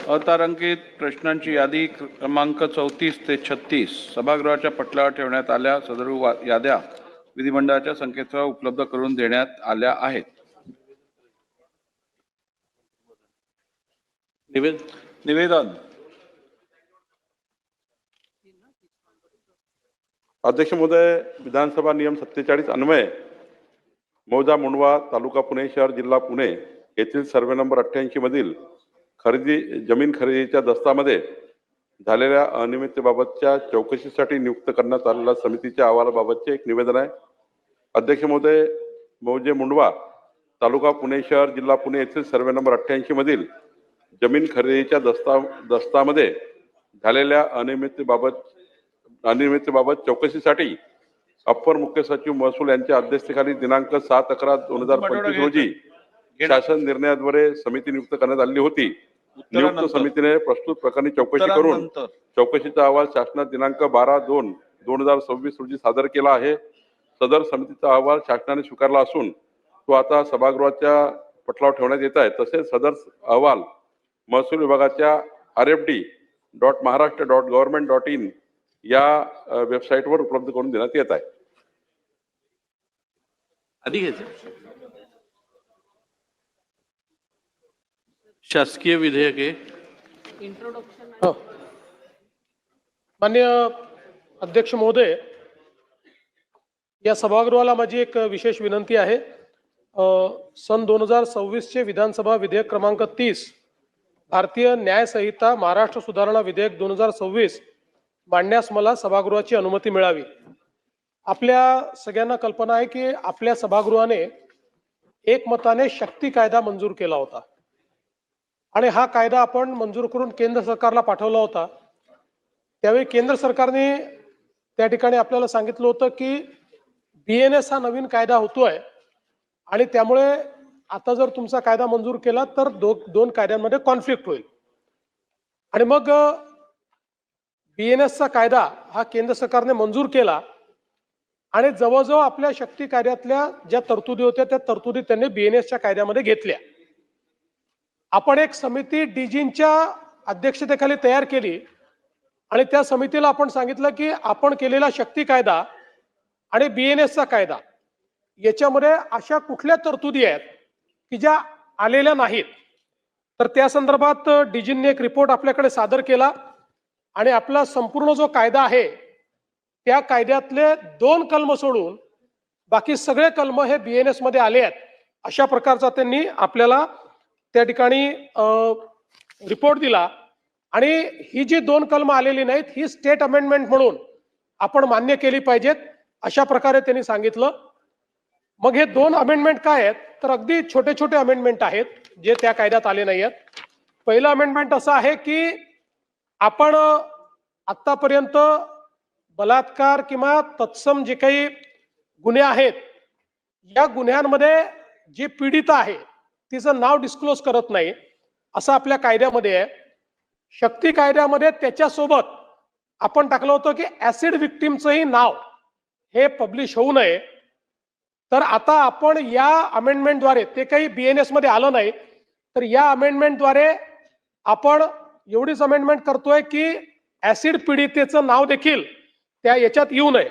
अतारांकित प्रश्नांची यादी क्रमांक 34 ते 36 सभागृहाच्या पटलावर ठेवण्यात आल्या. सदर याद्या विधिमंडळाच्या संकेतस्थळावर उपलब्ध करून देण्यात आल्या आहेत. निवेदन. अध्यक्ष महोदय, विधानसभा नियम 47 अन्वये मौजा मुंडवा, तालुका पुणे शहर, जिल्हा पुणे येथील सर्वे नंबर 88 मधील जमीन खरेदीच्या दस्तामध्ये झालेल्या अनियमिततेबाबतच्या चौकशीसाठी नियुक्त करण्यात आलेल्या समितीच्या अहवालाबाबतचे एक निवेदन आहे. अध्यक्ष महोदय, मौजे मुंडवा, तालुका पुणे शहर, जिल्हा पुणे येथील सर्वे नंबर 88 मधील जमीन खरेदीच्या दस्तामध्ये झालेल्या अनियमिततेबाबत चौकशीसाठी अप्पर मुख्य सचिव महसूल यांच्या अध्यक्षतेखाली दिनांक 7/11/2025 रोजी शासन निर्णयाद्वारे समिती नियुक्त करण्यात आली होती. नियुक्त समितीने प्रस्तुत प्रकरणी चौकशी करून चौकशीचा अहवाल शासनात दिनांक 12/2/2026 रोजी सादर केला आहे. सदर समितीचा अहवाल शासनाने स्वीकारला असून तो आता सभागृहाच्या पटलावर ठेवण्यात येत आहे. तसेच सदर अहवाल महसूल विभागाच्या rfd.maharashtra.government.in या वेबसाईटवर उपलब्ध करून देण्यात येत आहे. शासकीय विधेयके. माननीय अध्यक्ष महोदय, या सभागृहाला माझी एक विशेष विनंती आहे. सन 2026 चे विधानसभा विधेयक क्रमांक 30 भारतीय न्याय संहिता महाराष्ट्र सुधारणा विधेयक 2026 मांडण्यास मला सभागृहाची अनुमती मिळावी. आपल्या सगळ्यांना कल्पना आहे की आपल्या सभागृहाने एकमताने शक्ती कायदा मंजूर केला होता आणि हा कायदा आपण मंजूर करून केंद्र सरकारला पाठवला होता. त्यावेळी केंद्र सरकारने त्या ठिकाणी आपल्याला सांगितलं होतं की BNS हा नवीन कायदा होतोय आणि त्यामुळे आता जर तुमचा कायदा मंजूर केला तर दोन कायद्यांमध्ये कॉन्फ्लिक्ट होईल. आणि मग BNS चा कायदा हा केंद्र सरकारने मंजूर केला आणि जवळजवळ आपल्या शक्ती कायद्यातल्या ज्या तरतुदी होत्या त्या तरतुदी त्यांनी BNS च्या कायद्यामध्ये घेतल्या. आपण एक समिती डीजींच्या अध्यक्षतेखाली तयार केली आणि त्या समितीला आपण सांगितलं की आपण केलेला शक्ती कायदा आणि BNS चा कायदा याच्यामध्ये अशा कुठल्या तरतुदी आहेत की ज्या आलेल्या नाहीत. तर त्या संदर्भात डीजींनी एक रिपोर्ट आपल्याकडे सादर केला आणि आपला संपूर्ण जो कायदा आहे त्या कायद्यातले 2 कलम सोडून बाकी सगळे कलम हे BNS मध्ये आले आहेत. अशा प्रकारचा त्यांनी आपल्याला त्या ठिकाणी रिपोर्ट दिला आणि ही जी 2 कलम आलेली नाहीत ही स्टेट अमेंडमेंट म्हणून आपण मान्य केली पाहिजेत अशा प्रकारे त्यांनी सांगितलं. मग हे 2 अमेंडमेंट काय आहेत तर अगदी छोटे छोटे अमेंडमेंट आहेत जे त्या कायद्यात आले नाही आहेत. पहिलं अमेंडमेंट असं आहे की आपण आतापर्यंत बलात्कार किंवा तत्सम जे काही गुन्हे आहेत या गुन्ह्यांमध्ये जी पीडिता आहे तिचं नाव डिस्क्लोज करत नाही असं आपल्या कायद्यामध्ये आहे. शक्ती कायद्यामध्ये त्याच्यासोबत आपण टाकलं होतं की ऍसिड विक्टिमचंही नाव हे पब्लिश होऊ नये. तर आता आपण या अमेंडमेंटद्वारे ते काही BNS मध्ये आलं नाही तर या अमेंडमेंटद्वारे आपण एवढीच अमेंडमेंट करतोय की ऍसिड पीडितेचं नाव देखील त्या याच्यात येऊ नये.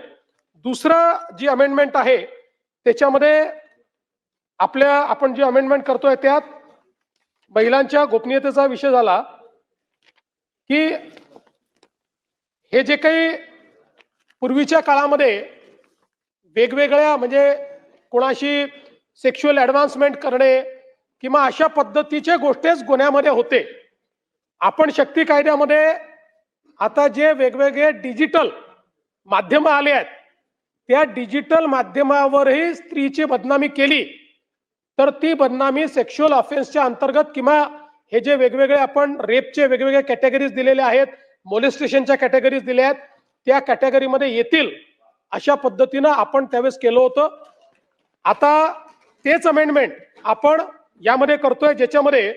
दुसरं जी अमेंडमेंट आहे त्याच्यामध्ये आपण जी अमेंडमेंट करतोय त्यात महिलांच्या गोपनीयतेचा विषय झाला की हे जे काही पूर्वीच्या काळामध्ये वेगवेगळ्या म्हणजे कोणाशी सेक्शुअल ऍडव्हान्समेंट करणे किंवा अशा पद्धतीच्या गोष्टीच गुन्ह्यामध्ये होते. आपण शक्ती कायद्यामध्ये आता जे वेगवेगळे डिजिटल माध्यम आले आहेत त्या डिजिटल माध्यमावरही स्त्रीची बदनामी केली तर ती बदनामी सेक्शुअल ऑफेन्सच्या अंतर्गत किंवा हे जे वेगवेगळे आपण रेपचे वेगवेगळे कॅटेगरीज दिलेले आहेत, मोलेस्टेशनच्या कॅटेगरीज दिल्या आहेत त्या कॅटेगरीमध्ये येतील अशा पद्धतीनं आपण त्यावेळेस केलं होतं. आता तेच अमेंडमेंट आपण यामध्ये करतोय ज्याच्यामध्ये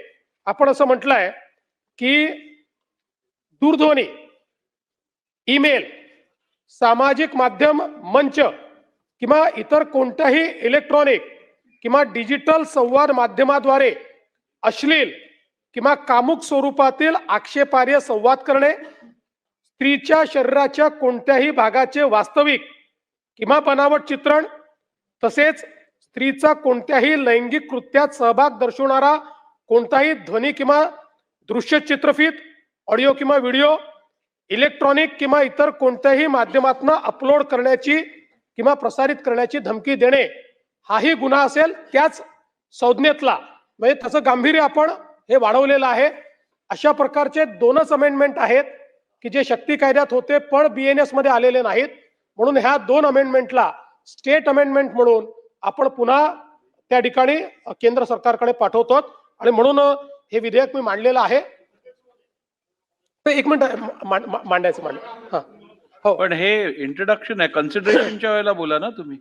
आपण असं म्हटलंय की दूरध्वनी, ईमेल, सामाजिक माध्यम मंच किंवा इतर कोणत्याही इलेक्ट्रॉनिक किंवा डिजिटल संवाद माध्यमाद्वारे अश्लील किंवा कामुक स्वरूपातील आक्षेपार्ह संवाद करणे, स्त्रीच्या शरीराच्या कोणत्याही भागाचे वास्तविक किंवा बनावट चित्रण, तसेच स्त्रीचा कोणत्याही लैंगिक कृत्यात सहभाग दर्शवणारा कोणताही ध्वनी किंवा दृश्य चित्रफित, ऑडिओ किंवा व्हिडिओ, इलेक्ट्रॉनिक किंवा इतर कोणत्याही माध्यमातून अपलोड करण्याची किंवा प्रसारित करण्याची धमकी देणे हाही गुन्हा असेल त्याच संज्ञेतला. म्हणजे त्याचं गांभीर्य आपण हे वाढवलेलं आहे. अशा प्रकारचे दोनच अमेंडमेंट आहेत की जे शक्ती कायद्यात होते पण BNS मध्ये आलेले नाहीत. म्हणून ह्या दोन अमेंडमेंटला स्टेट अमेंडमेंट म्हणून आपण पुन्हा त्या ठिकाणी केंद्र सरकारकडे पाठवतो आणि म्हणून हे विधेयक मी मांडलेलं आहे. एक मिनिट मांडायचं हा हो. पण हे इंट्रोडक्शन आहे, कन्सिडरेशनच्या वेळेला बोला ना तुम्ही.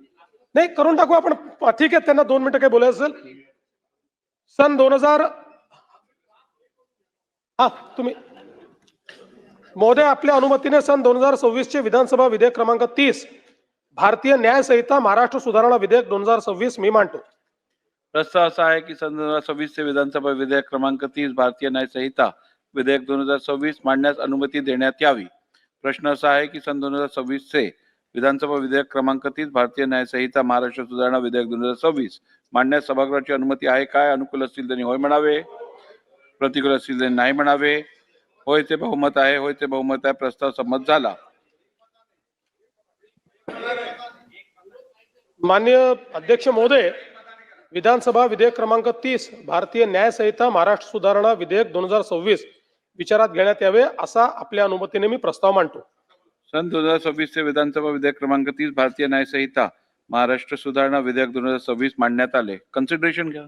नाही करून टाकू आपण. ठीक आहे, त्यांना 2 मिनिटं काही बोलायचं असेल. सन 2000 तुम्ही महोदय आपल्या अनुमतीने सन 2026 चे विधानसभा विधेयक क्रमांक 30 भारतीय न्याय संहिता महाराष्ट्र सुधारणा विधेयक 2026 मी मांडतो. प्रस्ताव असा आहे की सन 2026 चे विधानसभा विधेयक क्रमांक 30 भारतीय न्याय संहिता विधेयक 2026 मांडण्यास अनुमती देण्यात यावी. प्रश्न असा आहे की सन 2026 चे विधानसभा विधेयक क्रमांक 30 भारतीय न्याय संहिता महाराष्ट्र सुधारणा विधेयक 2026 मांडण्यास सभागृहाची अनुमती आहे काय? अनुकूल असतील त्यांनी होय म्हणावे, प्रतिकूल असतील त्यांनी नाही म्हणावे. होय ते बहुमत आहे, होय ते बहुमत आहे. प्रस्ताव संमत झाला. माननीय अध्यक्ष महोदय, विधानसभा विधेयक क्रमांक 30 भारतीय न्याय संहिता महाराष्ट्र सुधारणा विधेयक 2026 विचारात घेण्यात यावे असा आपल्या अनुमतीने मी प्रस्ताव मांडतो. सन 2026 चे विधानसभा विधेयक क्रमांक 30 भारतीय न्याय संहिता महाराष्ट्र सुधारणा विधेयक 2026 मांडण्यात आले. कन्सिडरेशन घ्या.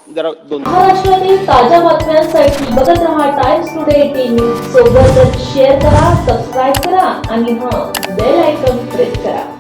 महाराष्ट्रातील ताज्या बातम्यांसाठी बघत रहा टाइम्स टुडे टीव्ही. सोबतच शेअर करा, सबस्क्राईब करा आणि बेल आयकॉन प्रेस करा.